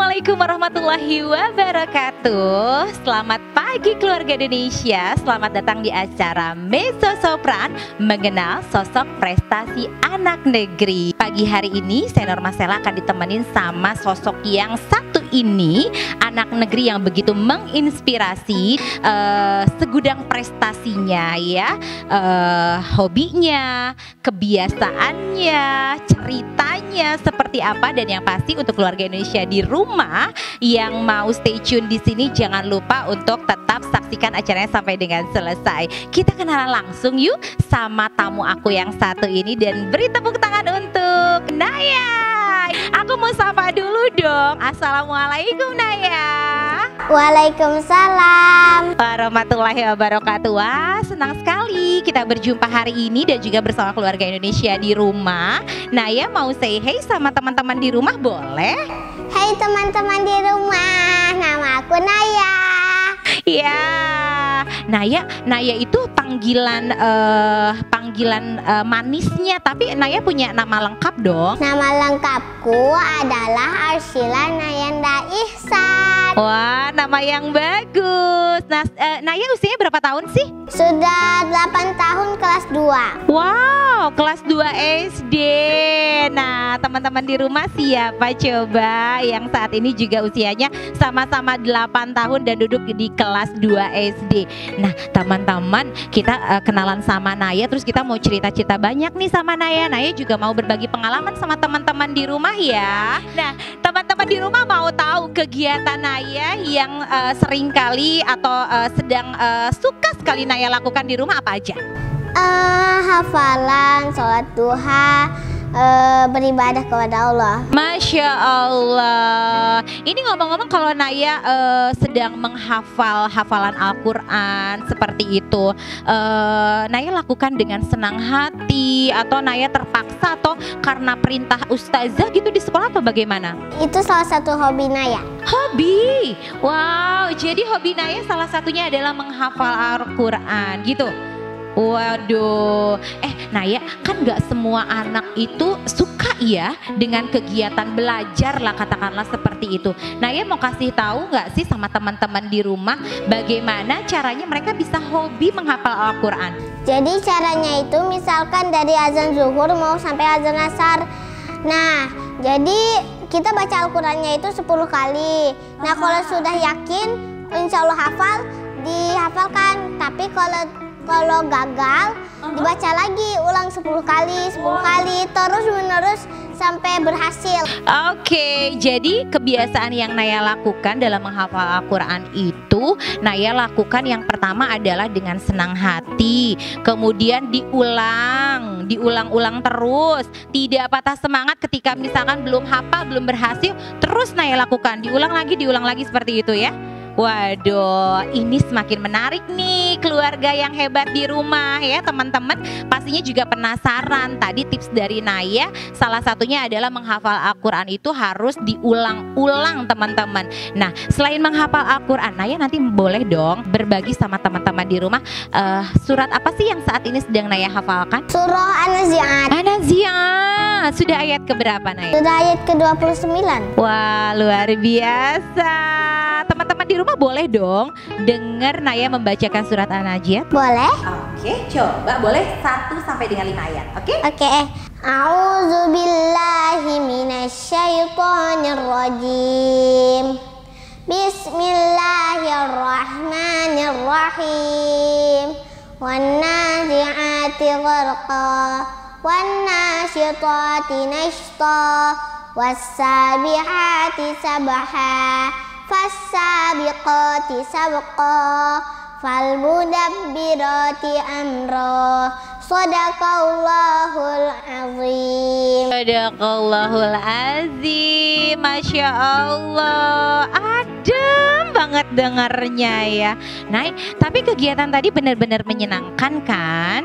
Assalamualaikum warahmatullahi wabarakatuh. Selamat pagi keluarga Indonesia. Selamat datang di acara Mezzo Sopran mengenal sosok prestasi anak negeri. Pagi hari ini saya Nur Masela akan ditemenin sama sosok yang satu ini, anak negeri yang begitu menginspirasi, segudang prestasinya ya, hobinya, kebiasaannya, ceritanya seperti apa, dan yang pasti untuk keluarga Indonesia di rumah yang mau stay tune di sini jangan lupa untuk tetap saksikan acaranya sampai dengan selesai. Kita kenalan langsung yuk sama tamu aku yang satu ini, dan beri tepuk tangan untuk Naya. Aku mau sapa dulu dong. Assalamualaikum Naya. Waalaikumsalam warahmatullahi wabarakatuh. Wah, senang sekali kita berjumpa hari ini dan juga bersama keluarga Indonesia di rumah. Naya mau say hey sama teman-teman di rumah boleh? Hai teman-teman di rumah, nama aku Naya. Ya, Naya itu panggilan manisnya, tapi Naya punya nama lengkap dong. Nama lengkapku adalah Arsila Nayanda Ihsan. Wah, nama yang bagus. Nah, Naya usianya berapa tahun sih? Sudah 8 tahun kelas 2. Wow, kelas 2 SD. Nah, teman-teman di rumah siapa coba yang saat ini juga usianya sama-sama 8 tahun dan duduk di kelas 2 SD. Nah, teman-teman, kita kenalan sama Naya, terus kita mau cerita-cerita banyak nih sama Naya. Naya juga mau berbagi pengalaman sama teman-teman di rumah ya. Nah, teman-teman di rumah mau tahu kegiatan Naya yang sering kali atau sedang suka sekali Naya lakukan di rumah apa aja? Hafalan, sholat duha, beribadah kepada Allah. Masya Allah. Ini ngomong-ngomong, kalau Naya sedang menghafal hafalan Al-Quran seperti itu, Naya lakukan dengan senang hati atau Naya terpaksa atau karena perintah ustazah gitu di sekolah atau bagaimana? Itu salah satu hobi Naya. Hobi? Wow, jadi hobi Naya salah satunya adalah menghafal Al-Quran gitu. Waduh, Naya, kan gak semua anak itu suka ya dengan kegiatan belajar lah, katakanlah seperti itu. Naya mau kasih tahu gak sih sama teman-teman di rumah bagaimana caranya mereka bisa hobi menghafal Al-Quran? Jadi caranya itu misalkan dari azan zuhur mau sampai azan asar. Nah, jadi kita baca Al-Qurannya itu 10 kali. Nah, kalau sudah yakin insya Allah hafal, dihafalkan. Tapi kalau gagal dibaca lagi, ulang 10 kali terus menerus sampai berhasil. Oke, jadi kebiasaan yang Naya lakukan dalam menghafal Al-Quran itu Naya lakukan yang pertama adalah dengan senang hati, kemudian diulang-ulang terus, tidak patah semangat ketika misalkan belum hafal, belum berhasil, terus Naya lakukan, diulang lagi seperti itu ya. Waduh, ini semakin menarik nih keluarga yang hebat di rumah ya teman-teman. Pastinya juga penasaran. Tadi tips dari Naya salah satunya adalah menghafal Al-Quran itu harus diulang-ulang teman-teman. Nah, selain menghafal Al-Quran, Naya nanti boleh dong berbagi sama teman-teman di rumah, surat apa sih yang saat ini sedang Naya hafalkan? Surah An-Nazi'at. An-Nazi'at. Sudah ayat keberapa Naya? Sudah ayat ke-29. Wah, luar biasa. Teman-teman di rumah boleh dong dengar Naya membacakan surat An-Nazi'at? Boleh. Oke, coba boleh 1 sampai dengan 5 ayat. Oke? Oke. A'udzubillahi minasyaitonirrajim. Bismillahirrahmanirrahim. Wan-nazi'ati gharqa, wan-nasyitati nashta, was-sabihati sabha, fas-sabiqati sabqa, fal-mudabbirati amra. Shadaqallahul azim. Shadaqallahul azim. Masya Allah, adem banget dengarnya ya. Nah, tapi kegiatan tadi benar-benar menyenangkan kan?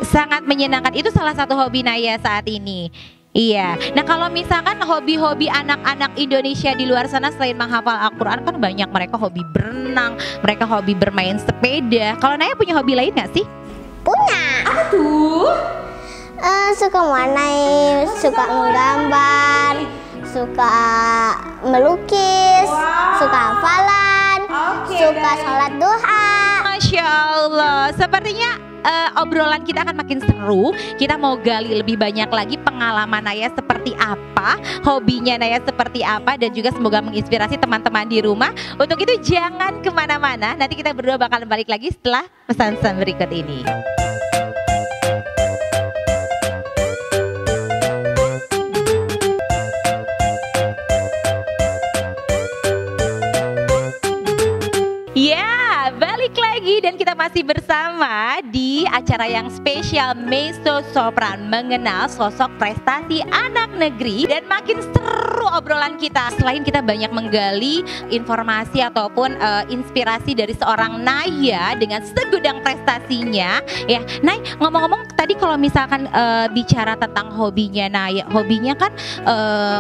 Sangat menyenangkan. Itu salah satu hobi Naya saat ini. Iya. Nah, kalau misalkan hobi-hobi anak-anak Indonesia di luar sana selain menghafal Al-Quran, kan banyak mereka hobi berenang, mereka hobi bermain sepeda. Kalau Naya punya hobi lain gak sih? Punya. Apa tuh? Suka warnai, suka menggambar, suka melukis, suka hafalan, suka sholat duha. Masya Allah, sepertinya obrolan kita akan makin seru. Kita mau gali lebih banyak lagi pengalaman Naya seperti apa, hobinya Naya seperti apa, dan juga semoga menginspirasi teman-teman di rumah. Untuk itu jangan kemana-mana, nanti kita berdua bakal balik lagi setelah pesan-pesan berikut ini. Ya, balik lagi dan kita masih bersama di acara yang spesial Mezzo Sopran, mengenal sosok prestasi anak negeri, dan makin seru obrolan kita. Selain kita banyak menggali informasi ataupun inspirasi dari seorang Naya dengan segudang prestasinya. Ya, Nay, ngomong-ngomong tadi kalau misalkan bicara tentang hobinya Naya, hobinya kan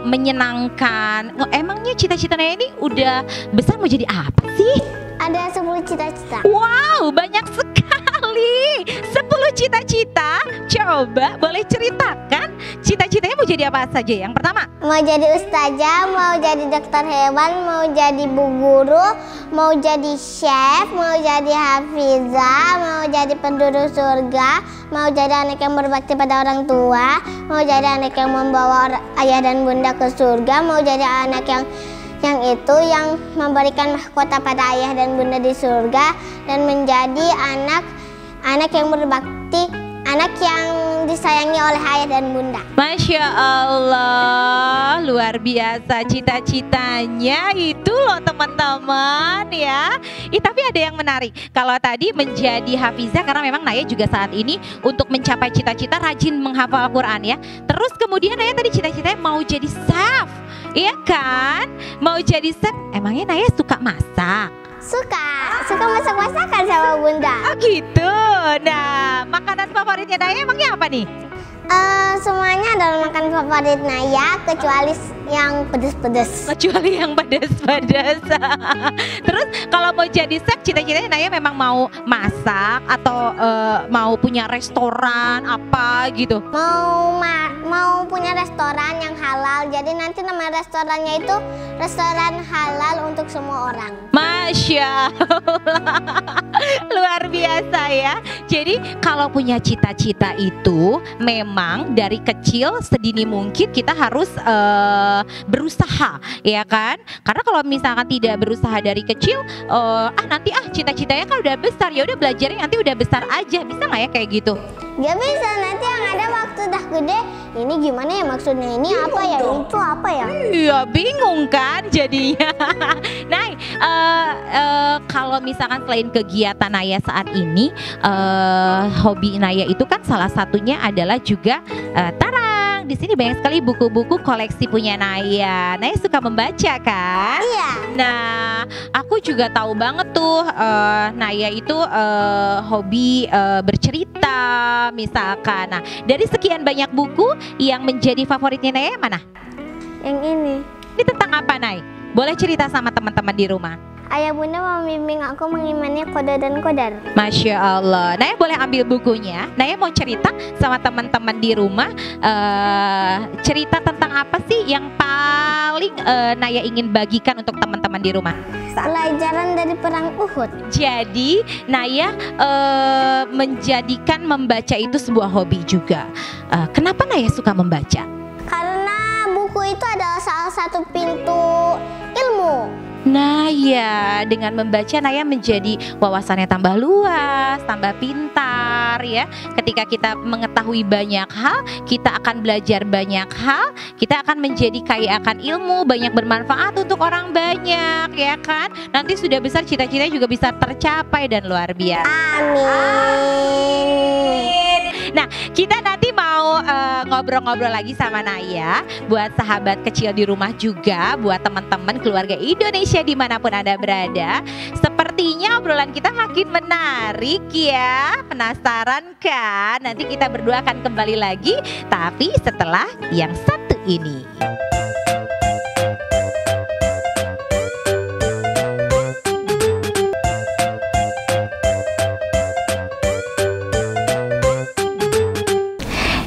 menyenangkan. Emangnya cita-cita Naya ini udah besar mau jadi apa sih? Ada 10 cita-cita. Wow, banyak sekali. 10 cita-cita. Coba boleh ceritakan cita-citanya mau jadi apa saja? Yang pertama, Mau jadi ustazah, mau jadi dokter hewan, mau jadi bu guru, mau jadi chef, mau jadi hafizah, mau jadi penduduk surga, mau jadi anak yang berbakti pada orang tua, mau jadi anak yang membawa ayah dan bunda ke surga, mau jadi anak yang memberikan mahkota pada ayah dan bunda di surga, dan menjadi anak yang berbakti, anak yang disayangi oleh ayah dan bunda. Masya Allah, luar biasa cita-citanya itu loh teman-teman ya. Tapi ada yang menarik, kalau tadi menjadi hafizah, karena memang Naya juga saat ini untuk mencapai cita-cita rajin menghafal Al-Quran ya. Terus kemudian Naya tadi cita-citanya mau jadi chef, iya kan? Mau jadi chef, emangnya Naya suka masak? Suka masak-masakan sama bunda. Oh gitu. Nah, makanan favoritnya Naya emangnya apa nih? Semuanya adalah makan favorit Naya kecuali yang pedes-pedes. Kecuali yang pedas-pedas. Terus kalau mau jadi chef, cita-citanya Naya memang mau masak atau mau punya restoran apa gitu? Mau punya restoran yang halal. Jadi nanti nama restorannya itu restoran halal untuk semua orang. Masya Allah. Luar biasa ya. Jadi kalau punya cita-cita itu memang dari kecil sedini mungkin kita harus berusaha, ya kan? Karena kalau misalkan tidak berusaha dari kecil, nanti cita-citanya kan udah besar, ya udah belajarnya nanti udah besar aja, bisa nggak ya kayak gitu? Gak bisa, nanti yang ada waktu udah gede, ini gimana ya maksudnya, ini apa ya, itu apa ya? Iya, bingung kan jadinya. Nah, kalau misalkan selain kegiatan Naya saat ini, hobi Naya itu kan salah satunya adalah juga tarang. Di sini banyak sekali buku-buku koleksi punya Naya. Naya suka membaca kan? Iya. Nah, aku juga tahu banget tuh Naya itu hobi bercerita misalkan. Nah, dari sekian banyak buku yang menjadi favoritnya Naya mana? Yang ini. Ini tentang apa, Nay? Boleh cerita sama teman-teman di rumah? Ayah bunda membimbing aku mengimani qada dan qadar. Masya Allah. Naya boleh ambil bukunya. Naya mau cerita sama teman-teman di rumah. Cerita tentang apa sih yang paling Naya ingin bagikan untuk teman-teman di rumah? Pelajaran dari perang Uhud. Jadi Naya menjadikan membaca itu sebuah hobi juga. Kenapa Naya suka membaca? Karena buku itu adalah salah satu pintu ilmu. Nah ya, dengan membaca Naya menjadi wawasannya tambah luas, tambah pintar ya. Ketika kita mengetahui banyak hal, kita akan belajar banyak hal, kita akan menjadi kaya akan ilmu, banyak bermanfaat untuk orang banyak ya kan. Nanti sudah besar cita-citanya juga bisa tercapai dan luar biasa. Amin. Nah, kita nanti mau ngobrol-ngobrol lagi sama Naya. Buat sahabat kecil di rumah juga, buat teman-teman keluarga Indonesia dimanapun Anda berada. Sepertinya obrolan kita makin menarik ya. Penasaran kan? Nanti kita berdua akan kembali lagi, tapi setelah yang satu ini.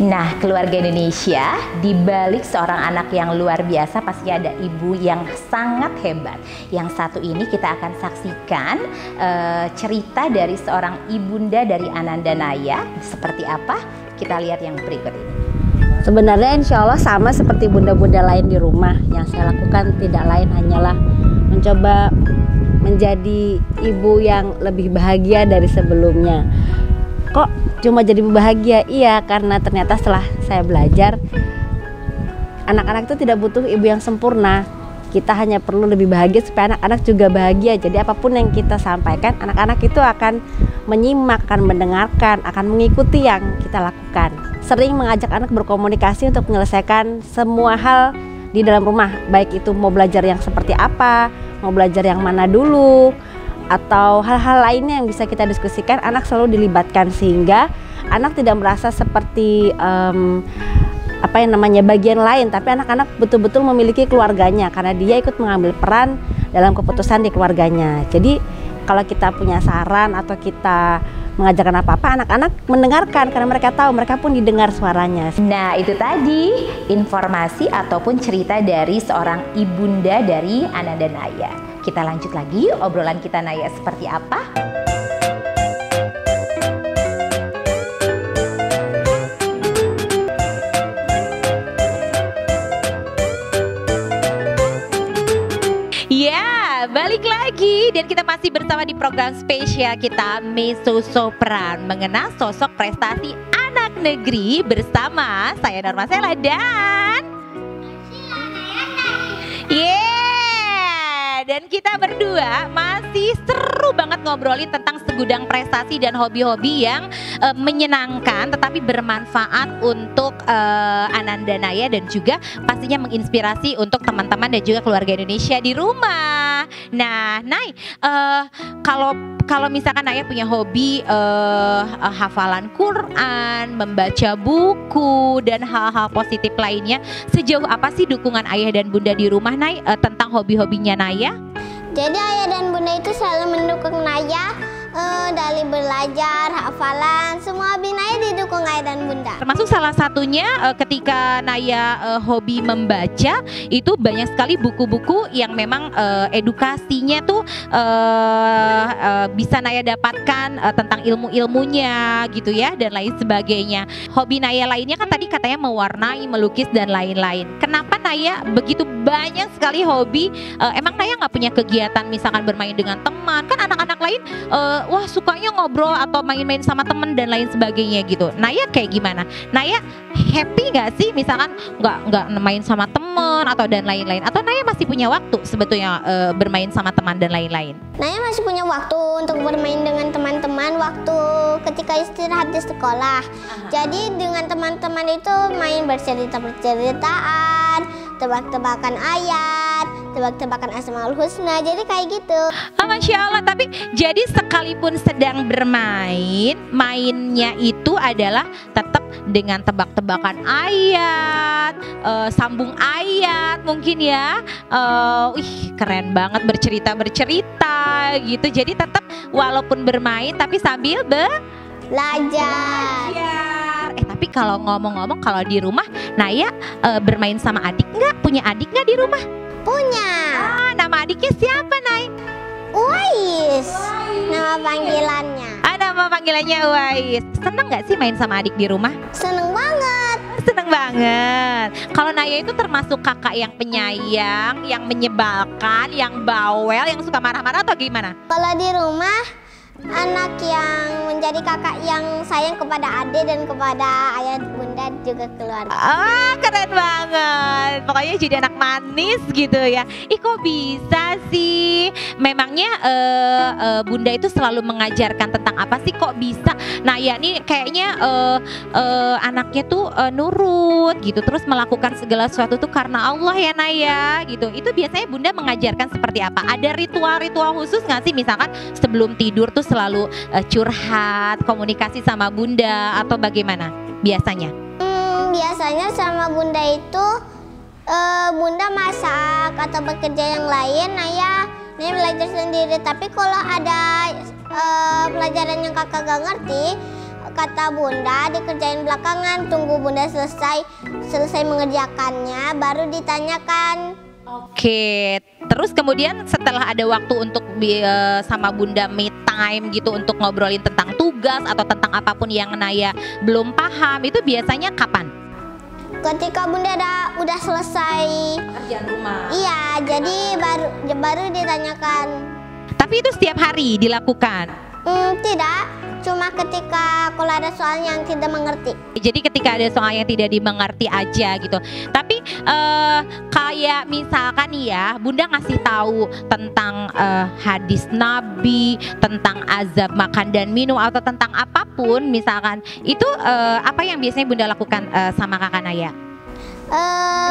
Nah, keluarga Indonesia, di balik seorang anak yang luar biasa pasti ada ibu yang sangat hebat. Yang satu ini kita akan saksikan cerita dari seorang ibunda dari Ananda Naya. Seperti apa? Kita lihat yang berikut ini. Sebenarnya insya Allah sama seperti bunda-bunda lain di rumah. Yang saya lakukan tidak lain hanyalah mencoba menjadi ibu yang lebih bahagia dari sebelumnya. Kok cuma jadi ibu bahagia? Iya, karena ternyata setelah saya belajar, anak-anak itu tidak butuh ibu yang sempurna. Kita hanya perlu lebih bahagia supaya anak-anak juga bahagia. Jadi apapun yang kita sampaikan, anak-anak itu akan menyimak, akan mendengarkan, akan mengikuti yang kita lakukan. Sering mengajak anak berkomunikasi untuk menyelesaikan semua hal di dalam rumah. Baik itu mau belajar yang seperti apa, mau belajar yang mana dulu, atau hal-hal lainnya yang bisa kita diskusikan, anak selalu dilibatkan sehingga anak tidak merasa seperti bagian lain, tapi anak-anak betul-betul memiliki keluarganya karena dia ikut mengambil peran dalam keputusan di keluarganya. Jadi kalau kita punya saran atau kita mengajarkan apa-apa, anak-anak mendengarkan karena mereka tahu, mereka pun didengar suaranya. Nah, itu tadi informasi ataupun cerita dari seorang ibunda dari Ananda Naya. Kita lanjut lagi obrolan kita Naya seperti apa? Ya, balik lagi dan kita masih bersama di program spesial kita Mezzo Sopran mengenal sosok prestasi anak negeri bersama saya Norma Sela dan dan kita berdua masih seru banget ngobrolin tentang segudang prestasi dan hobi-hobi yang menyenangkan tetapi bermanfaat untuk Ananda Naya dan juga pastinya menginspirasi untuk teman-teman dan juga keluarga Indonesia di rumah. Nah, Nay, kalau misalkan Naya punya hobi hafalan Quran, membaca buku dan hal-hal positif lainnya, sejauh apa sih dukungan ayah dan bunda di rumah Nay tentang hobi-hobinya Naya? Jadi ayah dan bunda itu selalu mendukung Naya dari belajar, hafalan, semua hobi Naya didukung ayah dan bunda. Termasuk salah satunya ketika Naya hobi membaca, itu banyak sekali buku-buku yang memang edukasinya tuh bisa Naya dapatkan tentang ilmu-ilmunya gitu ya dan lain sebagainya. Hobi Naya lainnya kan tadi katanya mewarnai, melukis dan lain-lain. Kenapa Naya begitu banyak sekali hobi? Emang Naya nggak punya kegiatan misalkan bermain dengan teman? Kan anak-anak lain wah sukanya ngobrol atau main-main sama temen dan lain sebagainya gitu. Naya kayak gimana? Naya happy nggak sih misalkan nggak main sama temen atau dan lain-lain? Atau Naya masih punya waktu sebetulnya bermain sama teman dan lain-lain? Naya masih punya waktu untuk bermain dengan teman-teman waktu ketika istirahat di sekolah. Jadi dengan teman-teman itu main bercerita-ceritaan, tebak-tebakan ayat, tebak-tebakan Asmaul Husna, jadi kayak gitu. Masya Allah, tapi jadi sekalipun sedang bermain, mainnya itu adalah tetap dengan tebak-tebakan ayat, sambung ayat mungkin ya. Keren banget bercerita-bercerita gitu. Jadi tetap walaupun bermain tapi sambil belajar. Tapi kalau ngomong-ngomong, kalau di rumah Naya bermain sama adik nggak? Punya adik nggak di rumah? Punya. Nama adiknya siapa, Nay? Uwais. Nama panggilannya. Nama panggilannya Uwais. Seneng nggak sih main sama adik di rumah? Seneng banget. Seneng banget. Kalau Naya itu termasuk kakak yang penyayang, yang menyebalkan, yang bawel, yang suka marah-marah atau gimana? Kalau di rumah, anak yang menjadi kakak yang sayang kepada adik dan kepada ayah bunda juga keluarga. Keren banget. Pokoknya jadi anak manis gitu ya. Kok bisa sih? Memangnya bunda itu selalu mengajarkan tentang apa sih? Kok bisa? Naya nih kayaknya anaknya tuh nurut gitu, terus melakukan segala sesuatu tuh karena Allah ya Naya gitu. Itu biasanya bunda mengajarkan seperti apa? Ada ritual-ritual khusus nggak sih? Misalkan sebelum tidur tuh selalu curhat, komunikasi sama bunda atau bagaimana biasanya? Biasanya sama bunda itu bunda masak atau bekerja yang lain, Naya belajar sendiri. Tapi kalau ada pelajaran yang kakak gak ngerti, kata bunda dikerjain belakangan, tunggu bunda selesai mengerjakannya baru ditanyakan. Oke, terus kemudian setelah ada waktu untuk sama bunda me time gitu untuk ngobrolin tentang tugas atau tentang apapun yang Naya belum paham, itu biasanya kapan? Ketika bunda udah selesai Kerjaan rumah. iya, jadi baru ditanyakan. Tapi itu setiap hari dilakukan? Tidak, cuma ketika kalau ada soal yang tidak mengerti. Jadi ketika ada soal yang tidak dimengerti aja gitu. Tapi kayak misalkan nih ya, bunda ngasih tahu tentang hadis Nabi, tentang azab makan dan minum atau tentang apapun misalkan, itu apa yang biasanya bunda lakukan sama kakak Naya?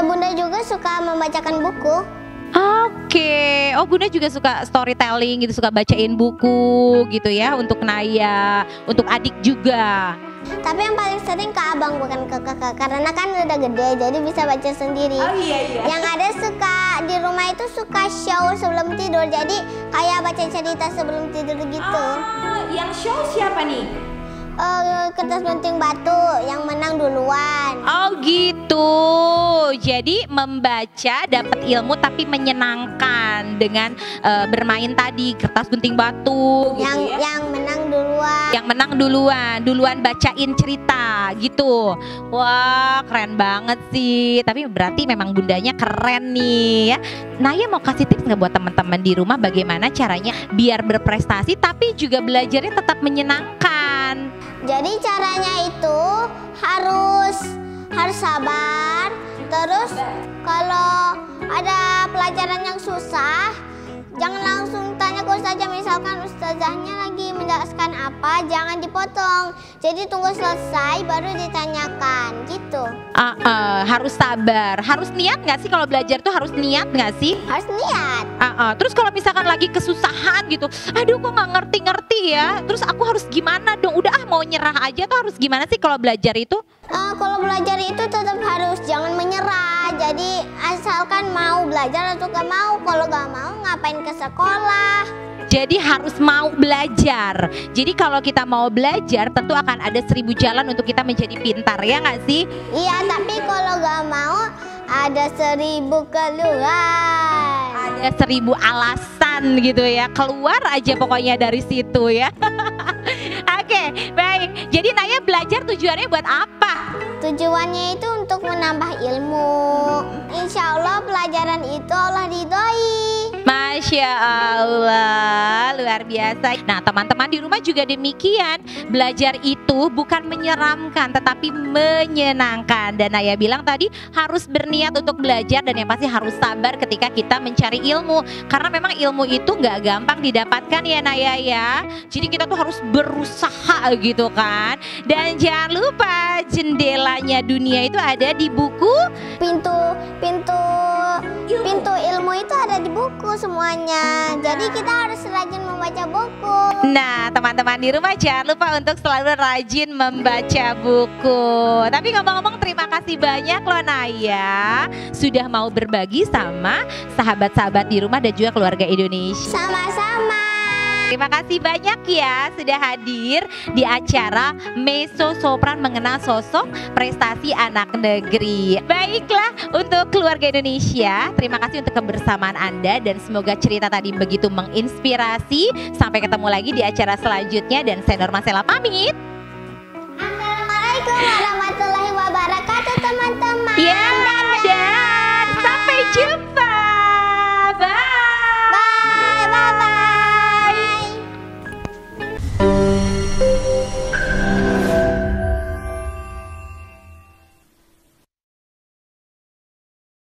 Bunda juga suka membacakan buku. Oke, oh bunda juga suka storytelling gitu, suka bacain buku gitu ya untuk Naya, untuk adik juga. Tapi yang paling sering ke abang bukan ke kakak, karena kan udah gede jadi bisa baca sendiri. Oh iya. Yang ada suka di rumah itu suka show sebelum tidur, jadi kayak baca cerita sebelum tidur gitu. Yang show siapa nih? Kertas gunting batu yang menang duluan. Oh gitu. Jadi membaca dapat ilmu tapi menyenangkan dengan bermain tadi kertas gunting batu gitu ya. Yang menang duluan. Yang menang duluan bacain cerita gitu. Wah, keren banget sih. Tapi berarti memang bundanya keren nih ya. Naya mau kasih tips nggak buat teman-teman di rumah bagaimana caranya biar berprestasi tapi juga belajarnya tetap menyenangkan? Jadi caranya itu harus sabar. Terus kalau ada pelajaran yang susah, jangan langsung tanya ke ustazah. Misalkan ustazahnya lagi menjelaskan apa, jangan dipotong. Jadi tunggu selesai baru ditanyakan gitu. Harus sabar. Harus niat nggak sih kalau belajar tuh harus niat nggak sih? Harus niat. Terus kalau misalkan lagi kesusahan gitu, aduh kok nggak ngerti ya. Terus aku harus gimana dong? Udah mau nyerah aja tuh harus gimana sih kalau belajar itu? Kalau belajar itu tetap harus jangan menyerah. Jadi asalkan mau belajar atau gak mau. Kalau gak mau ngapain ke sekolah? Jadi harus mau belajar. Jadi kalau kita mau belajar tentu akan ada 1000 jalan untuk kita menjadi pintar, ya nggak sih? Iya, tapi kalau gak mau ada 1000 keluhan. Ada 1000 alasan gitu ya. Keluar aja pokoknya dari situ ya. Oke, baik. Jadi Naya belajar tujuannya buat apa? Tujuannya itu untuk menambah ilmu. Insya Allah pelajaran itu Allah ridhoi. Masya Allah, luar biasa. Nah teman-teman di rumah juga demikian. Belajar itu bukan menyeramkan tetapi menyenangkan. Dan Naya bilang tadi harus berniat untuk belajar dan yang pasti harus sabar ketika kita mencari ilmu. Karena memang ilmu itu gak gampang didapatkan ya Naya ya. Jadi kita tuh harus berusaha gitu kan. Dan jangan lupa jendelanya dunia itu ada di buku. Pintu ilmu itu ada di buku semuanya. Jadi kita harus rajin membaca buku. Nah teman-teman di rumah jangan lupa untuk selalu rajin membaca buku. Tapi ngomong-ngomong terima kasih banyak loh Naya sudah mau berbagi sama sahabat-sahabat di rumah dan juga keluarga Indonesia. Sama-sama. Terima kasih banyak ya sudah hadir di acara Meso Sopran mengenal sosok prestasi anak negeri. Baiklah untuk keluarga Indonesia, terima kasih untuk kebersamaan Anda dan semoga cerita tadi begitu menginspirasi. Sampai ketemu lagi di acara selanjutnya dan saya Norma Sela pamit.